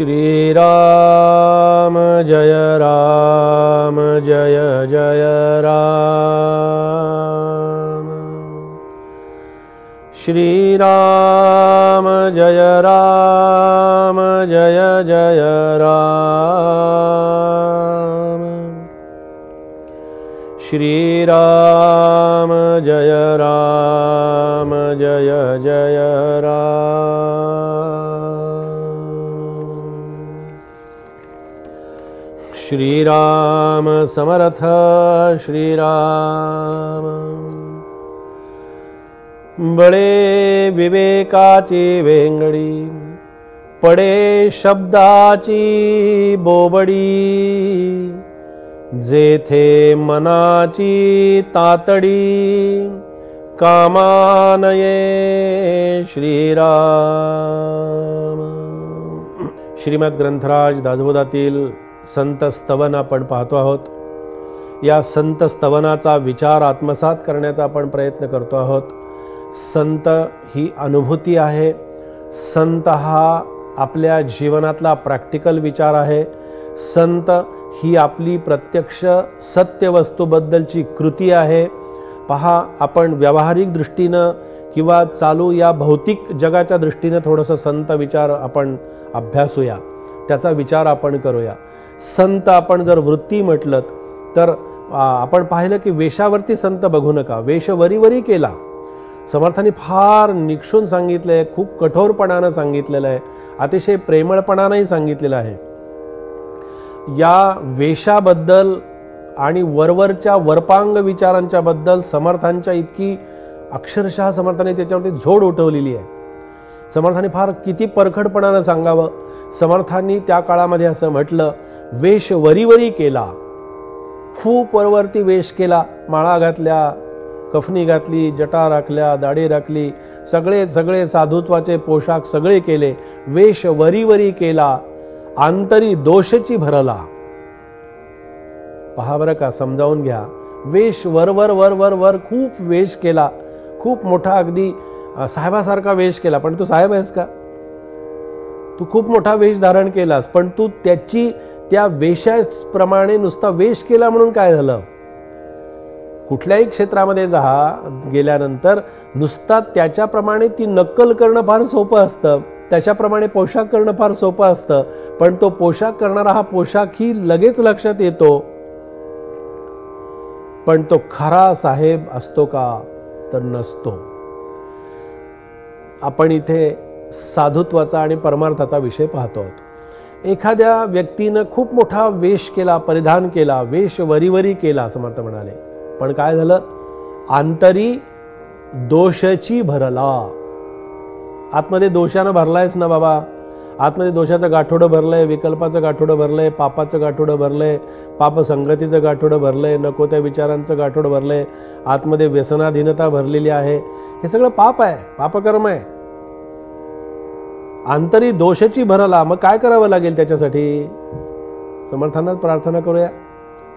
श्रीराम जय जय राम। श्रीराम जय जय राम। श्रीराम जय जय राम। श्रीराम समर्थ श्रीराम। बळे विवेकाची वेंगडी, पडे शब्दाची बोबडी, जेथे मनाची तातडी, कामानये श्रीराम। श्रीमद ग्रंथराज दासबोधातील संत स्तवन आपण पाहतो आहोत। या संत स्तवनाचा विचार आत्मसात करण्याचा आपण प्रयत्न करतो आहोत। संत ही अनुभूती आहे। संत हा आपल्या जीवनातला प्रॅक्टिकल विचार आहे। संत ही आपली प्रत्यक्ष सत्य वस्तूबद्दलची कृती आहे। पहा, आपण व्यावहारिक दृष्टीनं किंवा चालू या भौतिक जगाच्या दृष्टीनं थोडंसं संत विचार आपण अभ्यासूया, त्याचा विचार आपण करूया। संत आपण जर वृत्ती म्हटलं तर आपण पाहिलं की वेशावरती संत बघू नका, वेश वरी केला। समर्थांनी फार निक्षून सांगितलंय, खूप कठोरपणानं सांगितलेलं आहे, अतिशय प्रेमळपणानंही सांगितलेलं आहे। या वेशाबद्दल आणि वरवरच्या वरपांग विचारांच्या बद्दल समर्थांच्या इतकी अक्षरशः समर्थांनी त्याच्यावरती झोड उठवलेली आहे। समर्थांनी फार किती परखडपणानं सांगावं। समर्थांनी त्या काळामध्ये असं म्हटलं, वेश वरी केला, खूप वरवरती वेश केला, माळा घातल्या, कफनी घातली, जटा राखल्या, दाढी राखली, सगळे साधुत्वाचे पोशाख सगळे केले, वेश वरी केला, आंतरी दोषची भरला। पहा बरं का, समजावून घ्या। वेश वर खूप वेश केला, खूप मोठा अगदी साहेबासारखा वेश केला, पण तू साहेब आहेस का? तू खूप मोठा वेश धारण केलास, पण तू त्या वेशाप्रमाणे नुसता वेश केला म्हणून काय झालं? कुठल्याही क्षेत्रामध्ये गेल्यानंतर नुसता त्याच्याप्रमाणे ती नक्कल करणं फार सोपं असतं, त्याच्याप्रमाणे पोशाख करणं फार सोपं असतं, पण तो पोशाख करणारा हा पोशाखही लगेच लक्षात येतो, पण तो खरा साहेब असतो का? तर नसतो। आपण इथे साधुत्वाचा आणि परमार्थाचा विषय पाहतो आहोत। एखाद्या व्यक्तीनं खूप मोठा वेश केला, परिधान केला, वेश वरी केला समर्थ म्हणाले, पण काय झालं? आंतरी दोषची भरला। आतमध्ये दोषानं भरलायच ना बाबा, आतमध्ये दोषाचं गाठोडं भरलंय, विकल्पाचं गाठोडं भरलंय, पापाचं गाठोडं भरलंय, पाप संगतीचं गाठोडं भरलंय, नको त्या विचारांचं गाठोडं भरलंय, आतमध्ये व्यसनाधीनता भरलेली आहे। हे सगळं पाप आहे, पापकर्म आहे। आंतरी दोषची भरला, मग काय करावं लागेल त्याच्यासाठी? समर्थांनाच प्रार्थना करूया।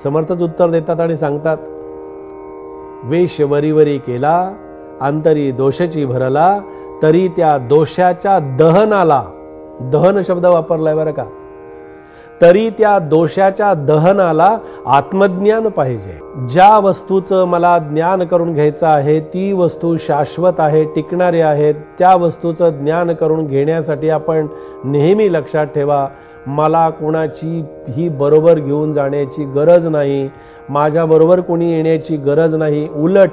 समर्थच उत्तर देतात आणि सांगतात, वेश वरी केला, आंतरी दोषची भरला, तरी त्या दोषाच्या दहनाला, दहन शब्द वापरलाय बरं का, तरी त्या दोषाच्या दहनाला आत्मज्ञान पाहिजे। ज्या वस्तूचं मला ज्ञान करून घ्यायचं आहे ती वस्तू शाश्वत आहे, टिकणारी आहे, त्या वस्तूचं ज्ञान करून घेण्यासाठी आपण नेहमी लक्षात ठेवा, मला कोणाची ही बरोबर घेऊन जाण्याची गरज नाही, माझ्याबरोबर कोणी येण्याची गरज नाही। उलट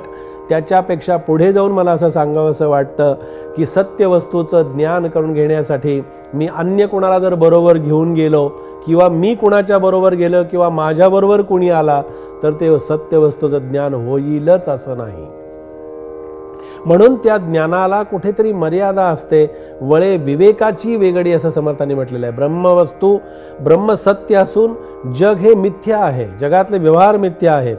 त्याच्यापेक्षा पुढे जाऊन मला असं सांगावंसं वाटतं की सत्य वस्तूचं ज्ञान करून घेण्यासाठी मी अन्य कोणाला जर बरोबर घेऊन गेलो किंवा मी कोणाच्या बरोबर गेलो किंवा माझ्याबरोबर कोणी आला तर ते सत्य वस्तूचं ज्ञान होईलच असं नाही। म्हणून त्या ज्ञानाला कुठेतरी मर्यादा असते, वळे विवेकाची वेगळी असं समर्थांनी म्हटलेलं आहे। ब्रह्मवस्तू ब्रह्म सत्य असून जग हे मिथ्या आहे, जगातले व्यवहार मिथ्या आहेत।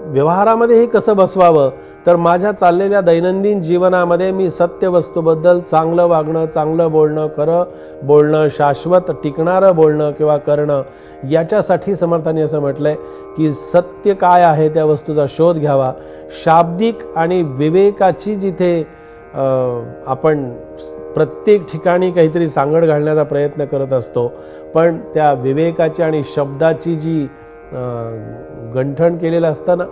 व्यवहारामध्ये हे कसं बसवावं? तर माझ्या चाललेल्या दैनंदिन जीवनामध्ये मी सत्य वस्तूबद्दल चांगलं वागणं, चांगलं बोलणं, खरं बोलणं, शाश्वत टिकणारं बोलणं किंवा करणं, याच्यासाठी समर्थांनी असं म्हटलंय की सत्य काय आहे त्या वस्तूचा शोध घ्यावा। शाब्दिक आणि विवेकाची जिथे आपण प्रत्येक ठिकाणी काहीतरी सांगड घालण्याचा प्रयत्न करत असतो, पण त्या विवेकाची आणि शब्दाची जी गंठण केलेलं असतं ना,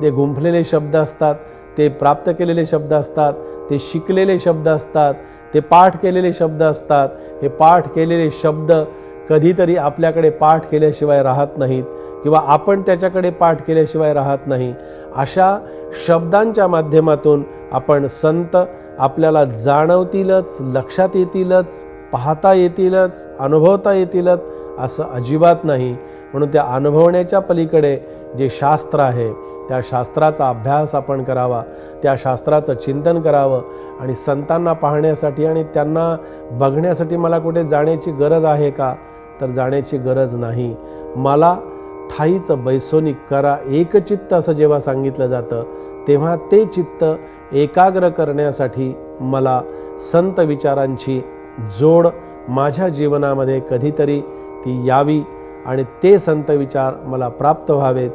ते गुंफलेले शब्द असतात, ते प्राप्त केलेले शब्द असतात, ते शिकलेले शब्द असतात, ते पाठ केलेले शब्द असतात. हे पाठ केलेले शब्द कधीतरी आपल्याकडे पाठ केल्याशिवाय राहत नाहीत किंवा आपण त्याच्याकडे पाठ केल्याशिवाय राहत नाही. अशा शब्दांच्या माध्यमातून आपण संत आपल्याला जाणवतीलच, लक्षात येतीलच, पाहता येतीलच, अनुभवता येतीलच असं अजिबात नाही. म्हणून त्या अनुभवण्याच्या पलीकडे जे शास्त्र आहे त्या शास्त्राचा अभ्यास आपण करावा, त्या शास्त्राचं चिंतन करावं. आणि संतांना पाहण्यासाठी आणि त्यांना बघण्यासाठी मला कुठे जाण्याची गरज आहे का? तर जाण्याची गरज नाही. मला ठाईचं बैसोनी करा एकचित्त असं जेव्हा सांगितलं जातं, तेव्हा ते चित्त एकाग्र करण्यासाठी मला संत विचारांची जोड माझ्या जीवनामध्ये कधीतरी ती यावी आणि ते संत विचार मला प्राप्त व्हावेत.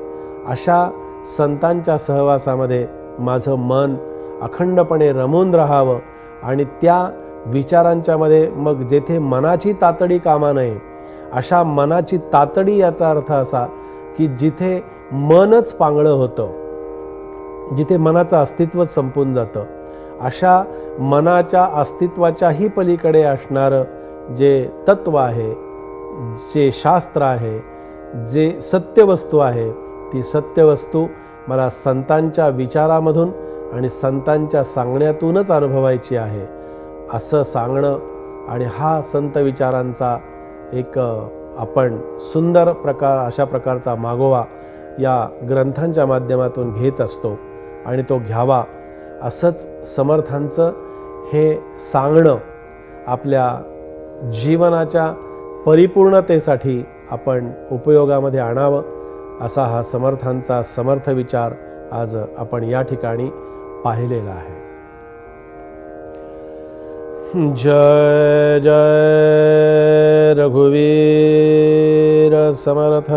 अशा संतांच्या सहवासामध्ये माझं मन अखंडपणे रमून राहावं आणि त्या विचारांच्या मध्ये मग जेथे मनाची तातडी कामा नये, अशा मनाची तातडी याचा अर्थ असा की जिथे मनच पांगळं होतं, जिथे मनाचं अस्तित्वच संपून जातं, अशा मनाच्या अस्तित्वाच्याही पलीकडे असणारं जे तत्व आहे, जे शास्त्र आहे, जे सत्यवस्तू आहे, ती सत्यवस्तू मला संतांच्या विचारामधून आणि संतांच्या सांगण्यातूनच अनुभवायची आहे असं सांगणं. आणि हा संत विचारांचा एक आपण सुंदर अशा प्रकारचा मागोवा या ग्रंथांच्या माध्यमातून घेत असतो आणि तो घ्यावा असंच समर्थांचं हे सांगणं आपल्या जीवनाच्या परिपूर्णतेसाठी आपण उपयोगामध्ये आणावं असा हा समर्थांचा समर्थ विचार आज आपण या ठिकाणी पाहिलेला आहे. जय जय रघुवीर समर्थ.